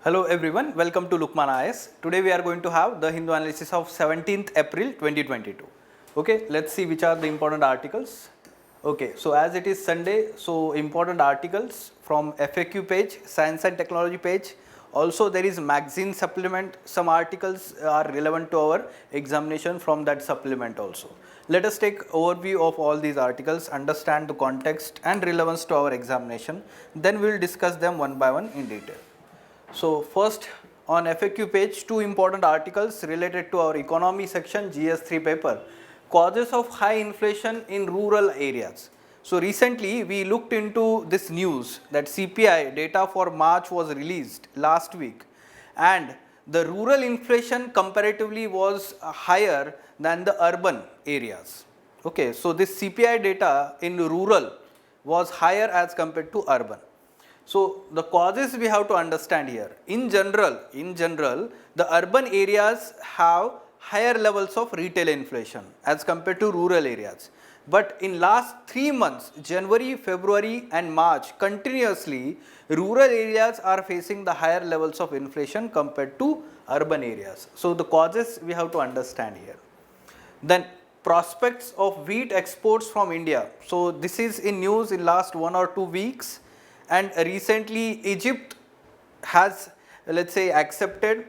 Hello everyone, welcome to Lukmaan IS. Today we are going to have the Hindu analysis of 17th April 2022. Okay, let's see which are the important articles. Okay, so as it is Sunday, so important articles from FAQ page, science and technology page. Also there is magazine supplement, some articles are relevant to our examination from that supplement also. Let us take overview of all these articles, understand the context and relevance to our examination. Then we will discuss them one by one in detail. So first on FAQ page, two important articles related to our economy section GS3 paper, causes of high inflation in rural areas. So recently we looked into this news that CPI data for March was released last week, and the rural inflation comparatively was higher than the urban areas. Okay, so this CPI data in rural was higher as compared to urban. So the causes we have to understand here. In general, the urban areas have higher levels of retail inflation as compared to rural areas. But in last 3 months, January, February and March, continuously rural areas are facing the higher levels of inflation compared to urban areas. So the causes we have to understand here. Then prospects of wheat exports from India. So this is in news in last 1 or 2 weeks. And recently Egypt has, let's say, accepted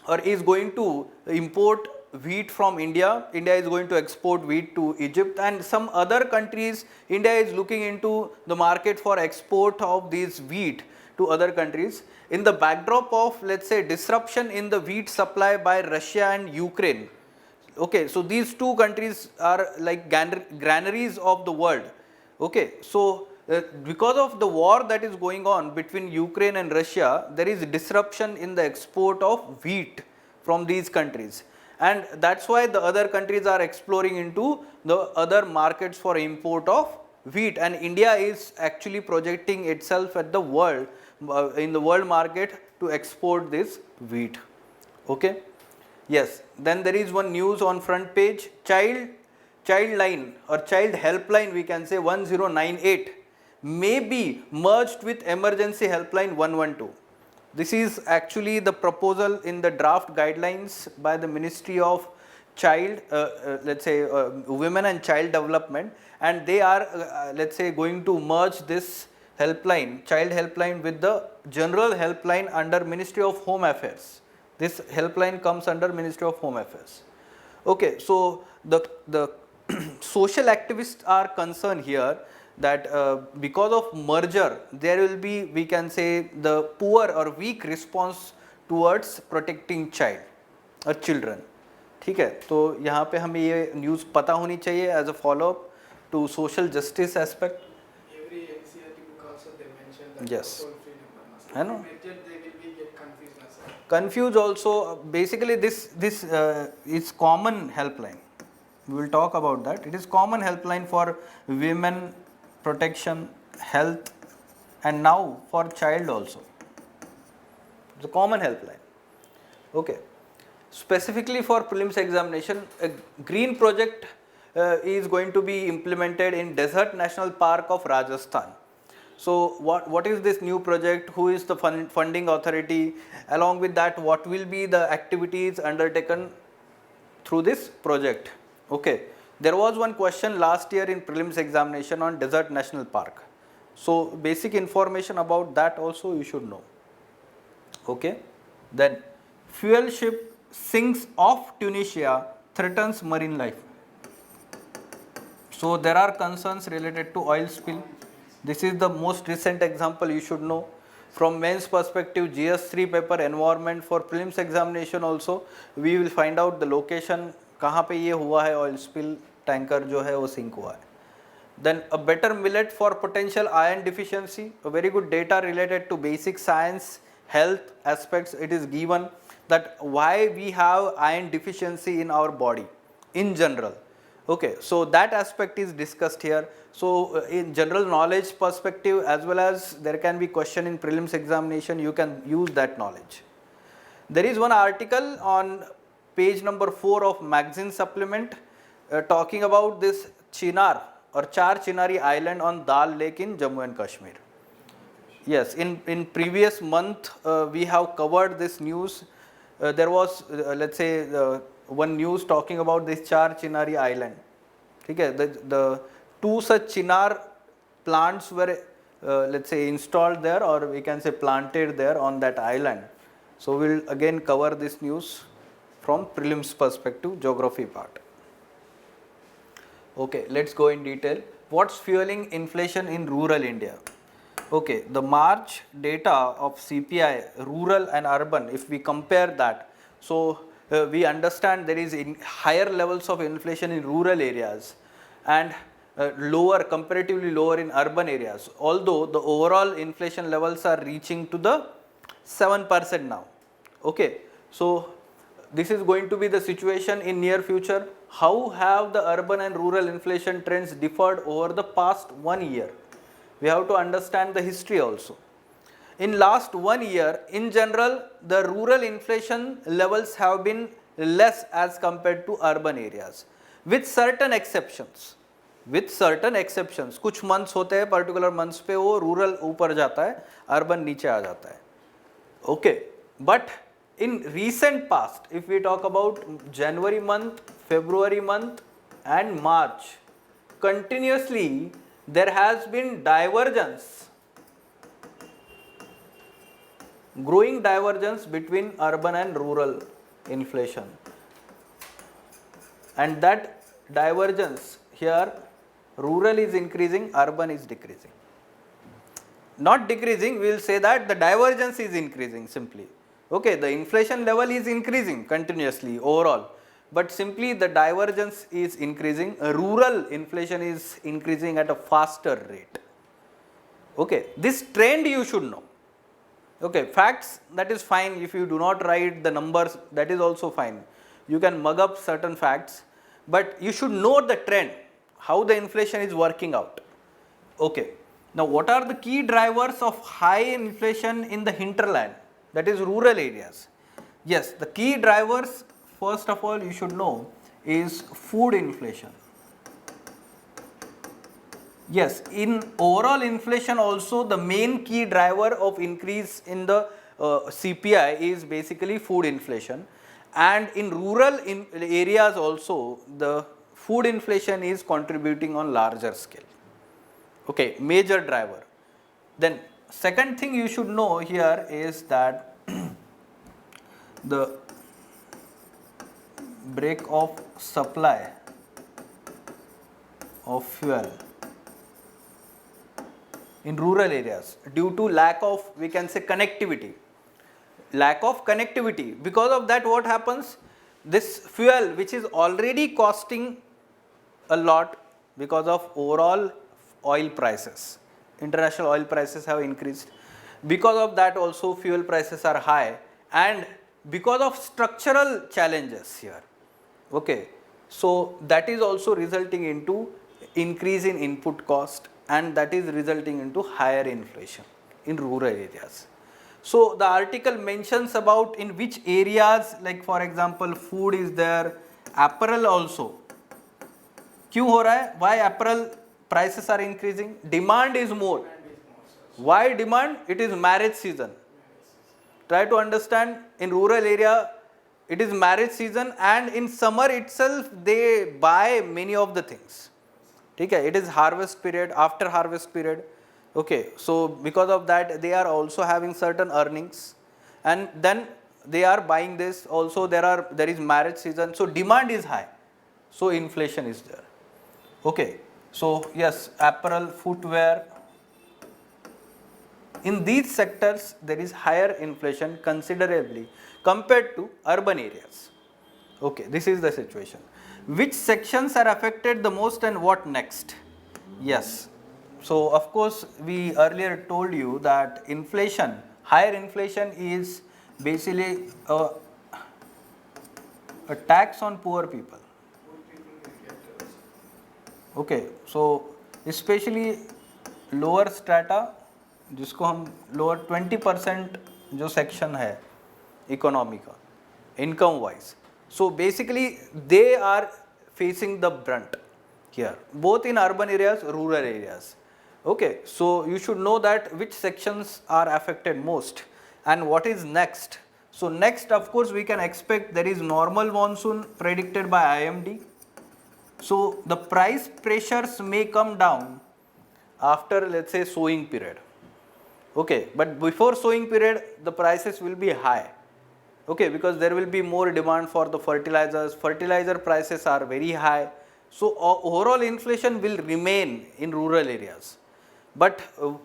or is going to import wheat from India. India is going to export wheat to Egypt, and some other countries, India is looking into the market for export of these wheat to other countries in the backdrop of, let's say, disruption in the wheat supply by Russia and Ukraine. Okay, so these two countries are like granaries of the world. Okay, so because of the war that is going on between Ukraine and Russia, there is disruption in the export of wheat from these countries, and that's why the other countries are exploring into the other markets for import of wheat, and India is actually projecting itself at the world in the world market to export this wheat. Okay, yes, then there is one news on front page. Childline or Child Helpline, we can say 1098, may be merged with Emergency Helpline 112. This is actually the proposal in the draft guidelines by the Ministry of Women and Child Development, and they are let's say going to merge this helpline, Child Helpline, with the general helpline under Ministry of Home Affairs. This helpline comes under Ministry of Home Affairs. Okay, so the social activists are concerned here that because of merger there will be, we can say, the poor or weak response towards protecting child or children. ठीक है, तो यहाँ पे हमें ये news पता होनी चाहिए as a follow up to social justice aspect. Every NCRT book also they mention that. Yes. I know. They will be get confused. Confused also. Basically this is common helpline. We will talk about that. It is common helpline for women protection, health, and now for child also. It's a common helpline. Okay. Specifically for prelims examination, a green project is going to be implemented in Desert National Park of Rajasthan. So what is this new project? Who is the funding authority? Along with that, what will be the activities undertaken through this project? Okay. There was one question last year in prelims examination on Desert National Park. So basic information about that also you should know. Okay. Then fuel ship sinks off Tunisia, threatens marine life. So there are concerns related to oil spill. This is the most recent example you should know. From mains perspective, GS3 paper environment, for prelims examination also we will find out the location कहाँ पे ये हुआ है oil spill, tanker जो है वो sink हुआ है. Then a better millet for potential iron deficiency, a very good data related to basic science, health aspects. It is given that why we have iron deficiency in our body in general. Okay, so that aspect is discussed here. So in general knowledge perspective, as well as there can be question in prelims examination, you can use that knowledge. There is one article on page number 4 of magazine supplement talking about this Chinar or Char Chinari island on Dal Lake in Jammu and Kashmir. Yes, in previous month we have covered this news. There was let's say one news talking about this Char Chinari island. Okay, the two such chinar plants were let's say installed there, or we can say planted there on that island. So we'll again cover this news from prelims perspective, geography part. Okay, let's go in detail. What's fueling inflation in rural India? Okay, the March data of CPI, rural and urban, if we compare that, so we understand there is higher levels of inflation in rural areas and comparatively lower in urban areas, although the overall inflation levels are reaching to the 7% now. Okay, so this is going to be the situation in near future. How have the urban and rural inflation trends differed over the past 1 year? We have to understand the history also. In last 1 year, in general, the rural inflation levels have been less as compared to urban areas, with certain exceptions. With certain exceptions. कुछ months होते हैं, particular months पे वो rural ऊपर जाता है, urban नीचे आ जाता है. Okay, but in recent past, if we talk about January month, February month and March, continuously there has been divergence, growing divergence between urban and rural inflation, and that divergence here, rural is increasing, urban is decreasing. Not decreasing, we will say that the divergence is increasing simply. Okay, the inflation level is increasing continuously overall, but simply the divergence is increasing. Rural inflation is increasing at a faster rate. Okay, this trend you should know. Okay, facts, that is fine. If you do not write the numbers, that is also fine. You can mug up certain facts, but you should know the trend, how the inflation is working out. Okay, now what are the key drivers of high inflation in the hinterland, that is rural areas? Yes, the key drivers, first of all you should know, is food inflation. Yes, in overall inflation also the main key driver of increase in the CPI is basically food inflation, and in rural areas also the food inflation is contributing on larger scale. Okay, major driver. Then second thing you should know here is that the break of supply of fuel in rural areas due to lack of, we can say, connectivity. Lack of connectivity. Because of that, what happens? This fuel, which is already costing a lot because of overall oil prices. International oil prices have increased. Because of that also fuel prices are high, and because of structural challenges here. Okay, so that is also resulting into increase in input cost, and that is resulting into higher inflation in rural areas. So the article mentions about in which areas, like for example food is there, apparel also. क्यों हो रहा है? Why apparel prices are increasing? Demand is more. Why demand? It is marriage season. Try to understand, in rural area it is marriage season, and in summer itself they buy many of the things. Okay, it is harvest period, after harvest period. Okay, so because of that they are also having certain earnings, and then they are buying this. Also there is marriage season, so demand is high, so inflation is there. Okay, so yes, apparel, footwear, in these sectors there is higher inflation considerably compared to urban areas. Okay, this is the situation. Which sections are affected the most and what next? Yes, so of course we earlier told you that inflation, higher inflation is basically a tax on poor people. Okay, so especially lower strata, जिसको हम lower 20% जो section है economy का, income wise. So basically they are facing the brunt here, both in urban areas, rural areas. Okay, so you should know that which sections are affected most and what is next. So next, of course, we can expect there is normal monsoon predicted by IMD. So the price pressures may come down after, let's say, sowing period. Okay, but before sowing period, the prices will be high. Okay, because there will be more demand for the fertilizers. Fertilizer prices are very high. So overall inflation will remain in rural areas. But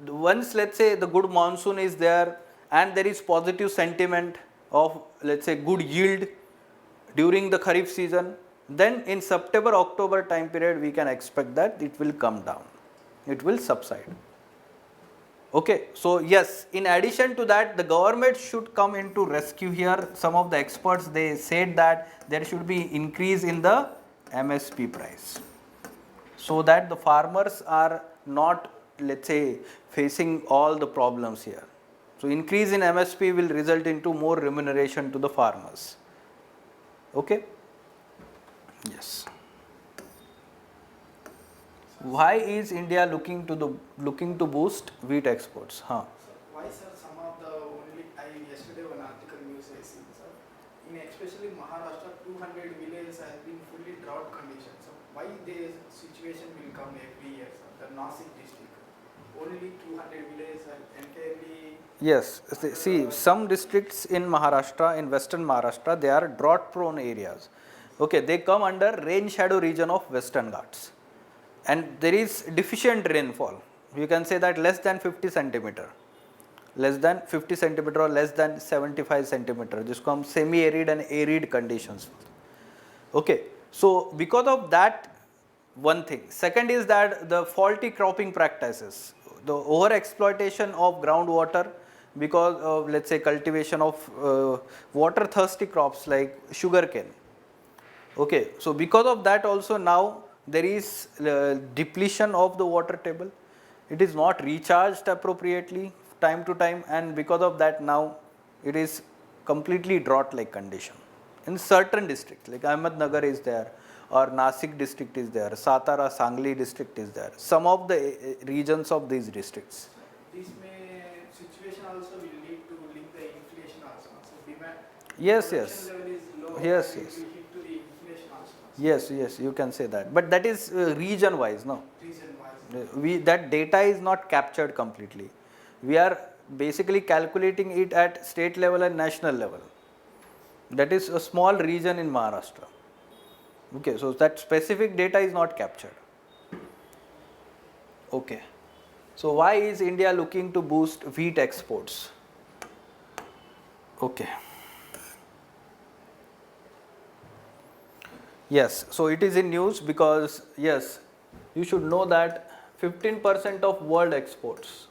once, let's say, the good monsoon is there and there is positive sentiment of, let's say, good yield during the Kharif season, then in September, October time period, we can expect that it will come down. It will subside. Okay, so yes, in addition to that, the government should come into rescue here. Some of the experts, they said that there should be increase in the MSP price, so that the farmers are not, let's say, facing all the problems here. So increase in MSP will result into more remuneration to the farmers. Okay. Yes. Why is India looking to boost wheat exports? Huh? So why, sir, some of the only, yesterday one article news I seen, sir, in especially Maharashtra, 200 villages has been fully drought condition. So why this situation will come every year, sir? The Nasik district, only 200 villages are entirely. Yes, see, some districts in Maharashtra, in western Maharashtra, they are drought prone areas. Okay, they come under rain shadow region of Western Ghats. And there is deficient rainfall. You can say that less than 50 centimeter. Less than 50 centimeter or less than 75 centimeter. जिसको हम semi arid and arid conditions. Okay, so because of that, one thing. Second is that the faulty cropping practices, the over exploitation of groundwater because of, let's say, cultivation of water thirsty crops like sugarcane. Okay, so because of that also now there is depletion of the water table. It is not recharged appropriately time to time, and because of that now it is completely drought like condition. In certain districts like Nagar is there, or Nasik district is there, Satara, Sangli district is there, some of the regions of these districts. This may situation also will lead to link the inflation also. So demand, Yes, production yes. level is low. Yes, and yes. it will hit to the inflation also. Yes, yes, you can say that. But that is region wise, no? Reason wise. That data is not captured completely. We are basically calculating it at state level and national level. That is a small region in Maharashtra. Okay, so that specific data is not captured. Okay. So why is India looking to boost wheat exports? Okay. Yes, so it is in news because, yes, you should know that 15% of world exports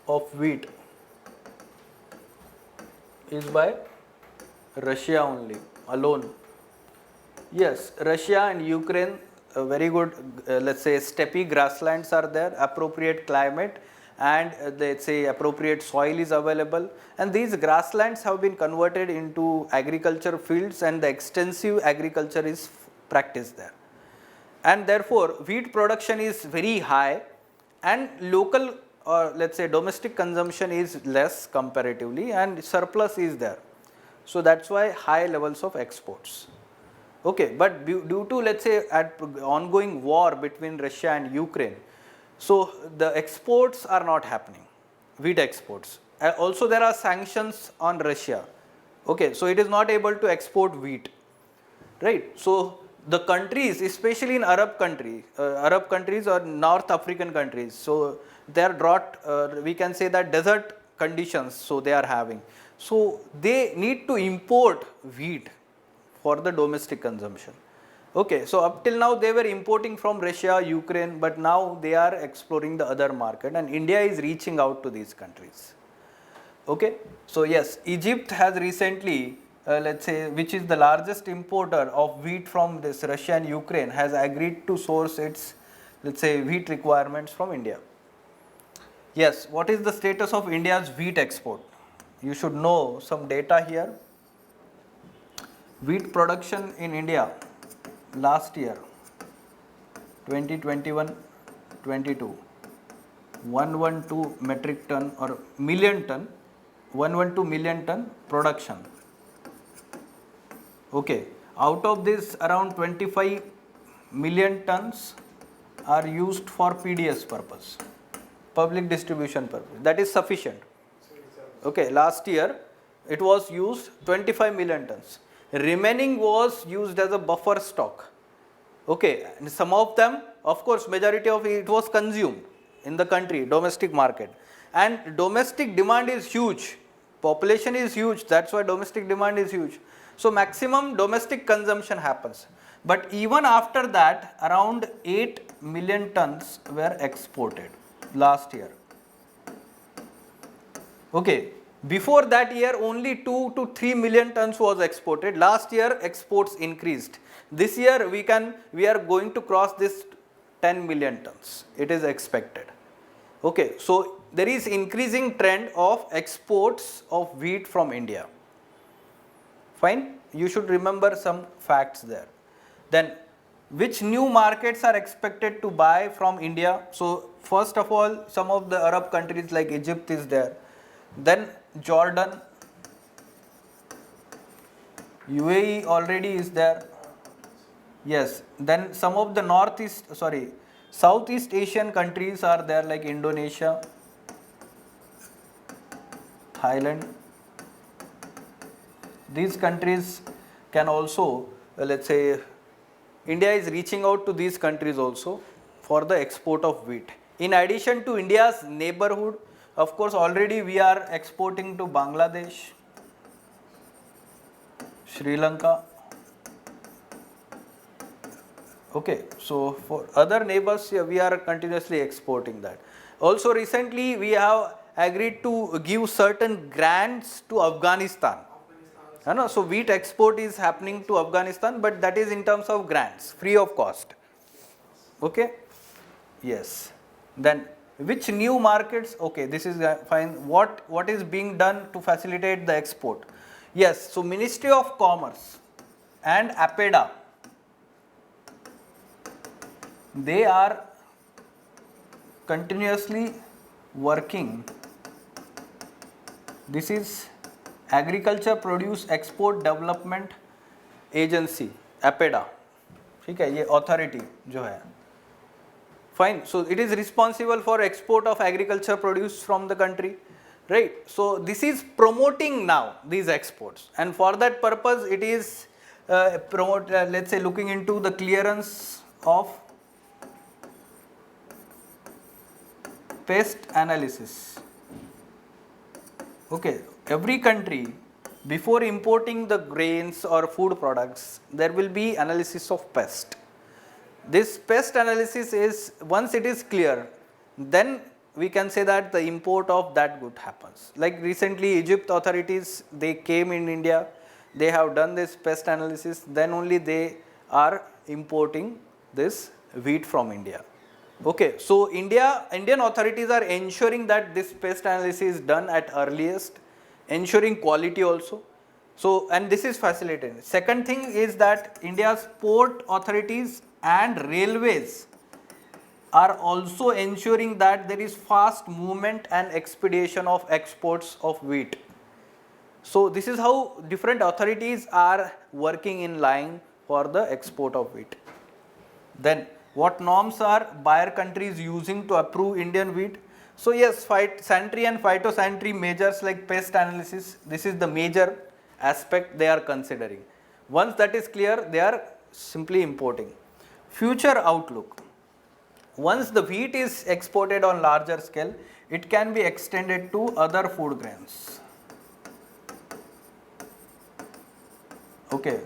of wheat is by Russia only, alone. Yes, Russia and Ukraine, very good, let's say, steppe grasslands are there, appropriate climate, and let's say appropriate soil is available, and these grasslands have been converted into agriculture fields, and the extensive agriculture is practiced there. And therefore, wheat production is very high, and local, or let's say domestic consumption is less comparatively, and surplus is there. So that's why high levels of exports. Okay, but due to, let's say, ongoing war between Russia and Ukraine, so the exports are not happening, wheat exports. Also there are sanctions on Russia. Okay, so it is not able to export wheat, right? So the countries, especially in Arab countries or North African countries, so they are drought, we can say that desert conditions, so they are having. So they need to import wheat for the domestic consumption. Okay, so up till now they were importing from Russia, Ukraine, but now they are exploring the other market, and India is reaching out to these countries. Okay, so yes, Egypt has recently, let's say, which is the largest importer of wheat from this Russia and Ukraine, has agreed to source its, let's say, wheat requirements from India. Yes, what is the status of India's wheat export? You should know some data here. Wheat production in India last year, 2021-22, 112 metric ton or million ton, 112 million ton production. Okay, out of this around 25 million tons are used for PDS purpose, public distribution purpose. That is sufficient. Okay, last year it was used 25 million tons. Remaining was used as a buffer stock. Okay, and some of them, of course, majority of it was consumed in the country, domestic market. And domestic demand is huge. Population is huge. That's why domestic demand is huge. So maximum domestic consumption happens. But even after that, around 8 million tons were exported last year. Okay, before that year only 2 to 3 million tons was exported. Last year exports increased. This year we are going to cross this 10 million tons. It is expected. Okay, so there is increasing trend of exports of wheat from India. Fine, you should remember some facts there. Then which new markets are expected to buy from India? So first of all, some of the Arab countries like Egypt is there. Then Jordan, UAE already is there. Yes, then some of the Southeast Asian countries are there like Indonesia, Thailand. These countries can also, let's say, India is reaching out to these countries also for the export of wheat. In addition to India's neighborhood, of course, already we are exporting to Bangladesh, Sri Lanka. Okay, so for other neighbors, we are continuously exporting that. Also, recently we have agreed to give certain grants to Afghanistan. So wheat export is happening to Afghanistan, but that is in terms of grants, free of cost. Okay, yes. Then which new markets? Okay, this is fine. What is being done to facilitate the export? Yes, so Ministry of Commerce and APEDA, they are continuously working. This is Agriculture Produce Export Development Agency, APEDA. ठीक है, ये authority जो है. Fine. So it is responsible for export of agriculture produce from the country, right? So this is promoting now these exports, and for that purpose it is let's say looking into the clearance of pest analysis. Okay, every country before importing the grains or food products, there will be analysis of pest. This pest analysis is, once it is clear, then we can say that the import of that good happens. Like recently Egypt authorities, they came in India, they have done this pest analysis, then only they are importing this wheat from India. Okay, so Indian authorities are ensuring that this pest analysis is done at earliest, ensuring quality also. So, and this is facilitated. Second thing is that India's port authorities and railways are also ensuring that there is fast movement and expedition of exports of wheat. So this is how different authorities are working in line for the export of wheat. Then what norms are buyer countries using to approve Indian wheat? So yes, sanitary and phytosanitary measures like pest analysis, this is the major aspect they are considering. Once that is clear, they are simply importing. Future outlook. Once the wheat is exported on larger scale, it can be extended to other food grains. Okay,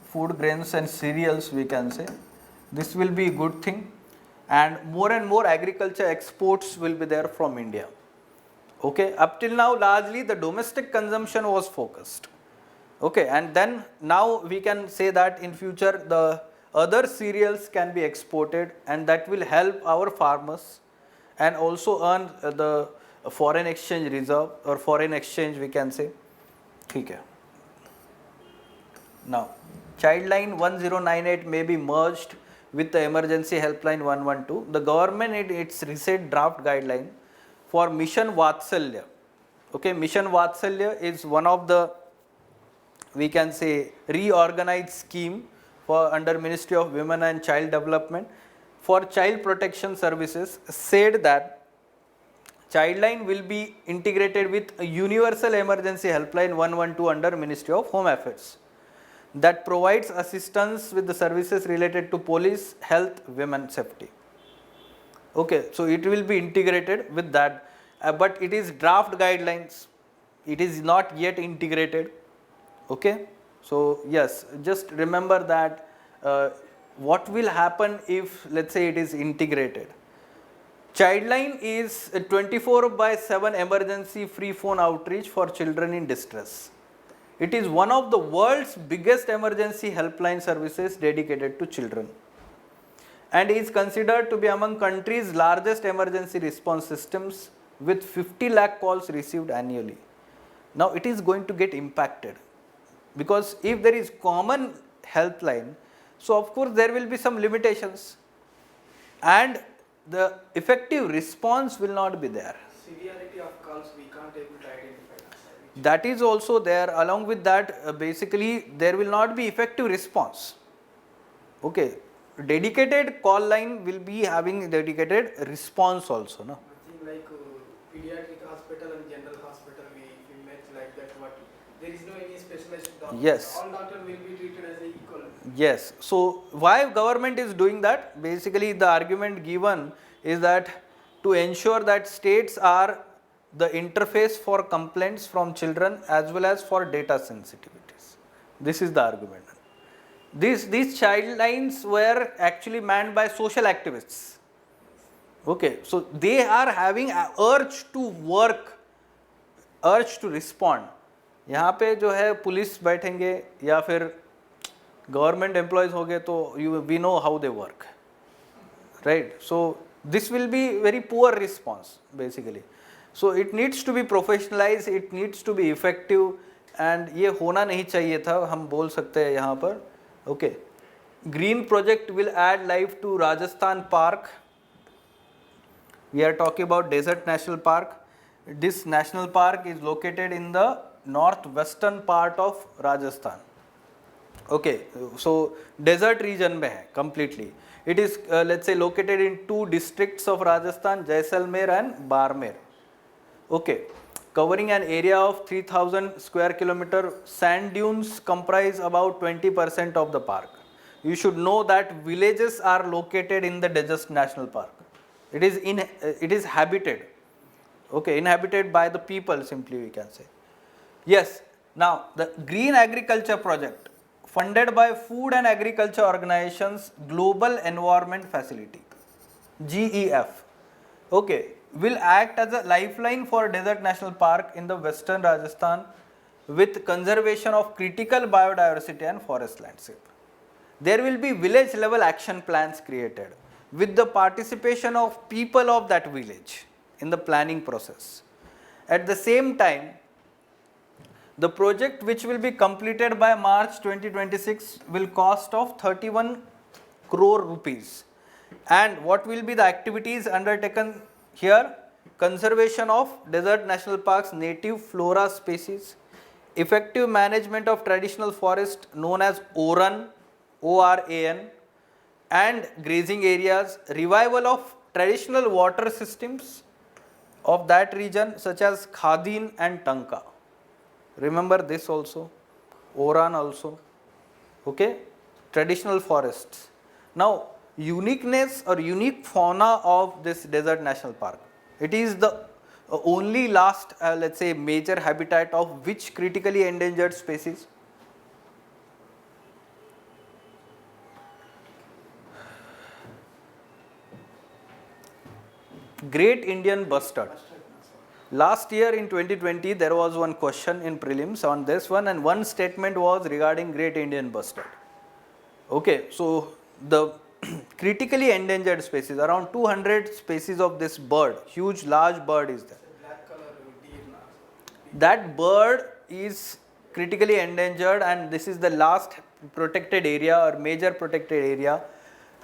food grains and cereals we can say. This will be a good thing, and more agriculture exports will be there from India. Okay, up till now largely the domestic consumption was focused. Okay, and then now we can say that in future the other cereals can be exported, and that will help our farmers and also earn the foreign exchange reserve or foreign exchange we can say. Okay. Now, Childline 1098 may be merged with the Emergency Helpline 112. The government in its recent draft guideline for Mission Vatsalya. Okay, Mission Vatsalya is one of the, we can say, reorganized scheme for under Ministry of Women and Child Development for child protection services, said that Childline will be integrated with a Universal Emergency Helpline 112 under Ministry of Home Affairs that provides assistance with the services related to police, health, women safety. Okay, so it will be integrated with that, but it is draft guidelines. It is not yet integrated. Okay, so yes, just remember that what will happen if, let's say, it is integrated. Childline is a 24/7 emergency free phone outreach for children in distress. It is one of the world's biggest emergency helpline services dedicated to children and is considered to be among country's largest emergency response systems with 50 lakh calls received annually. Now it is going to get impacted because if there is common helpline, so of course there will be some limitations and the effective response will not be there. Severity of calls we can't able to identify. That is also there. Along with that, basically there will not be effective response. Okay, dedicated call line will be having dedicated response also, no? Nothing like pediatric hospital and general hospital we met like that. What there is no any specialized doctor. Yes. All doctor will be treated as a equal. Yes. So why government is doing that? Basically the argument given is that to ensure that states are the interface for complaints from children as well as for data sensitivities. This is the argument. These child lines were actually manned by social activists. Okay, so they are having an urge to work, urge to respond. यहाँ पे जो है police बैठेंगे या फिर government employees हो गए तो we know how they work, right? So this will be very poor response basically. So it needs to be professionalise, it needs to be effective and ये होना नहीं चाहिए था, हम बोल सकते हैं यहाँ पर. Okay, green project will add life to Rajasthan park. We are talking about desert national park. This national park is located in the northwestern part of Rajasthan. Okay, so desert region में है completely. It is let's say located in two districts of Rajasthan, Jaisalmer and Barmer. Okay, covering an area of 3,000 square kilometer. Sand dunes comprise about 20% of the park. You should know that villages are located in the Desert National Park. It is habited. Okay, inhabited by the people, simply we can say. Yes, now the Green Agriculture Project funded by Food and Agriculture Organization's Global Environment Facility, GEF, okay, will act as a lifeline for Desert National Park in the western Rajasthan with conservation of critical biodiversity and forest landscape. There will be village level action plans created with the participation of people of that village in the planning process. At the same time, the project, which will be completed by March 2026, will cost of 31 crore rupees. And what will be the activities undertaken here? Conservation of Desert National Park's native flora species, effective management of traditional forest known as ORAN, ORAN, and grazing areas, revival of traditional water systems of that region such as Khadin and Tanka. Remember this also, Oran also, okay, traditional forests. Now, uniqueness or unique fauna of this Desert National Park. It is the only last, let's say, major habitat of which critically endangered species? Great Indian Bustard. Last year in 2020, there was one question in prelims on this one, and one statement was regarding Great Indian Bustard. Okay, so the critically endangered species, around 200 species of this bird, huge large bird is there. Black color deer. That bird is critically endangered, and this is the last protected area or major protected area,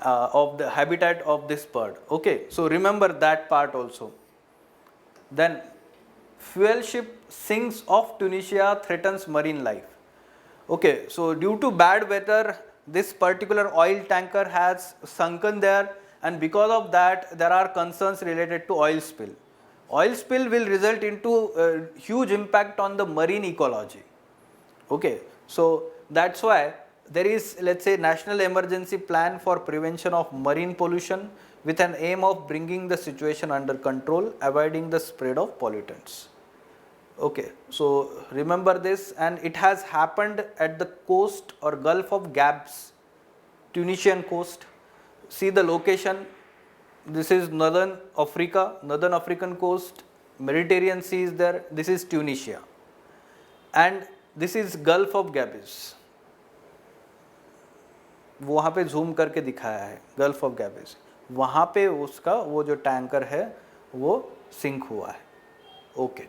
of the habitat of this bird. Okay, so remember that part also. Then fuel ship sinks off Tunisia threatens marine life. Okay, so due to bad weather, this particular oil tanker has sunken there, and because of that, there are concerns related to oil spill. Oil spill will result into a huge impact on the marine ecology. Okay, so that's why there is, let's say, national emergency plan for prevention of marine pollution with an aim of bringing the situation under control, avoiding the spread of pollutants. Okay, so remember this, and it has happened at the coast or Gulf of Gabs, Tunisian coast. See the location. This is northern Africa, northern African coast, Mediterranean Sea is there. This is Tunisia, and this is Gulf of Gabis. वहाँ पे zoom करके दिखाया है Gulf of Gabis. वहाँ पे उसका वो जो टैंकर है वो सिंक हुआ है. Okay.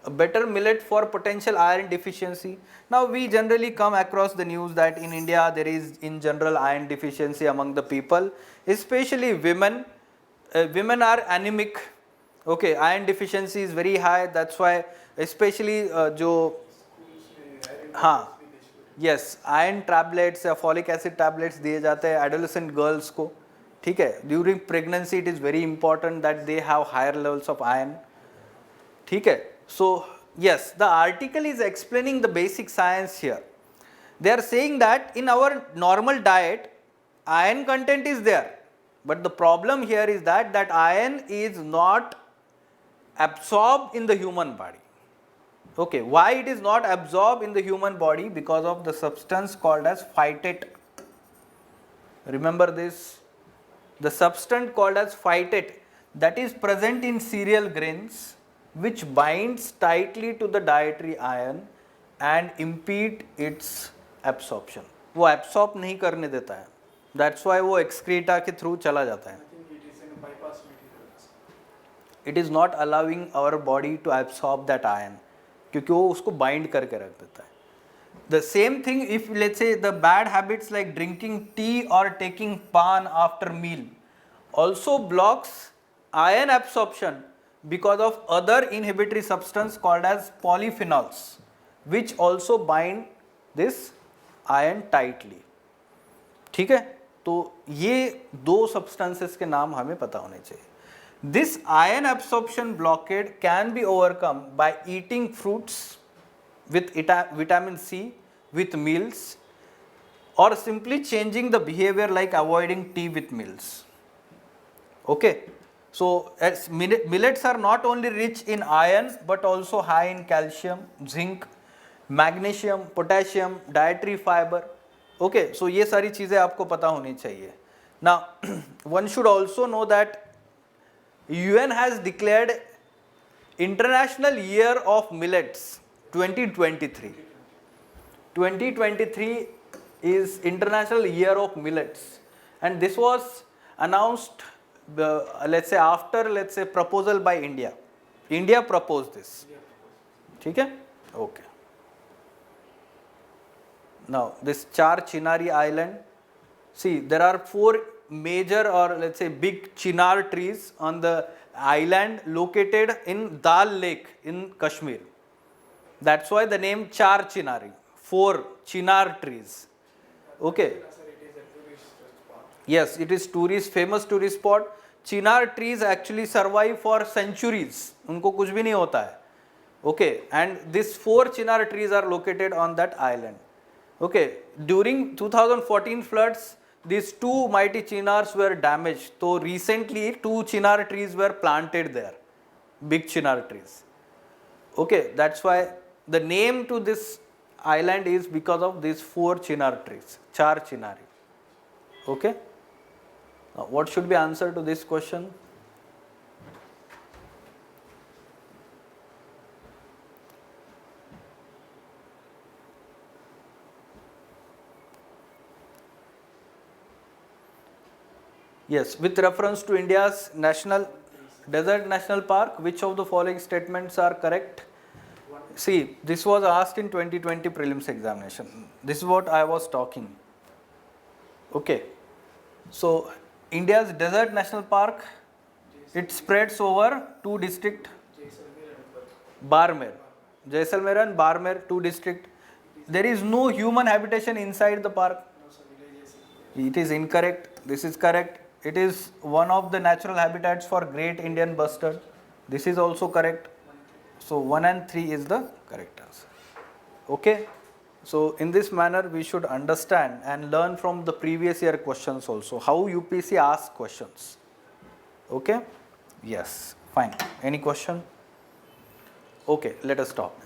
A better millet for potential iron deficiency. Now we generally come across the news that in India there is in general iron deficiency among the people, especially women. Women are anemic. Okay, iron deficiency is very high. That's why especially जो हाँ yes iron tablets या folic acid tablets दिए जाते हैं adolescent girls को. ठीक है, during pregnancy it is very important that they have higher levels of iron. ठीक है. So yes, the article is explaining the basic science here. They are saying that in our normal diet, iron content is there, but the problem here is that iron is not absorbed in the human body. Okay, why it is not absorbed in the human body? Because of the substance called as phytate. Remember this, the substance called as phytate that is present in cereal grains, which binds tightly to the dietary iron and impede its absorption. वो absorb नहीं करने देता है. That's why वो excreta के through चला जाता है. It is not allowing our body to absorb that iron, क्योंकि वो उसको bind करके रख देता है. The same thing if let's say the bad habits like drinking tea or taking pan after meal also blocks iron absorption because of other inhibitory substance called as polyphenols, which also bind this iron tightly. ठीक है, तो ये दो substances के नाम हमें पता होने चाहिए. This iron absorption blockade can be overcome by eating fruits with vitamin C with meals, or simply changing the behavior like avoiding tea with meals. Okay. So as millets are not only rich in iron but also high in calcium, zinc, magnesium, potassium, dietary fiber. Okay, so ये सारी चीज़ें आपको पता होनी चाहिए. Now one should also know that UN has declared International Year of Millets 2023. 2023 is International Year of Millets, and this was announced let's say after proposal by India. India proposed this. ठीक है? Okay. Now this Char Chinari Island, see there are 4 major or let's say big chinar trees on the island located in Dal Lake in Kashmir. That's why the name Char Chinari, 4 chinar trees. Okay. Yes, it is famous tourist spot. Chinar trees actually survive for centuries. उनको कुछ भी नहीं होता है. Okay, and these 4 chinar trees are located on that island. Okay, during 2014 floods, these 2 mighty chinars were damaged. So recently 2 chinar trees were planted there, big chinar trees. Okay, that's why the name to this island is because of these 4 chinar trees, Char Chinari. Okay. Now, what should be answer to this question? Yes, with reference to India's national desert national park, which of the following statements are correct? See, this was asked in 2020 prelims examination. This is what I was talking. Okay. So India's desert national park, it spreads over two districts, Barmer, Jaisalmer and Barmer, two districts. There is no human habitation inside the park. It is incorrect. This is correct. It is one of the natural habitats for great Indian bustard. This is also correct. So 1 and 3 is the correct answer. Okay. So in this manner we should understand and learn from the previous year questions also how UPSC asks questions. Okay. Yes. Fine. Any question? Okay. Let us stop.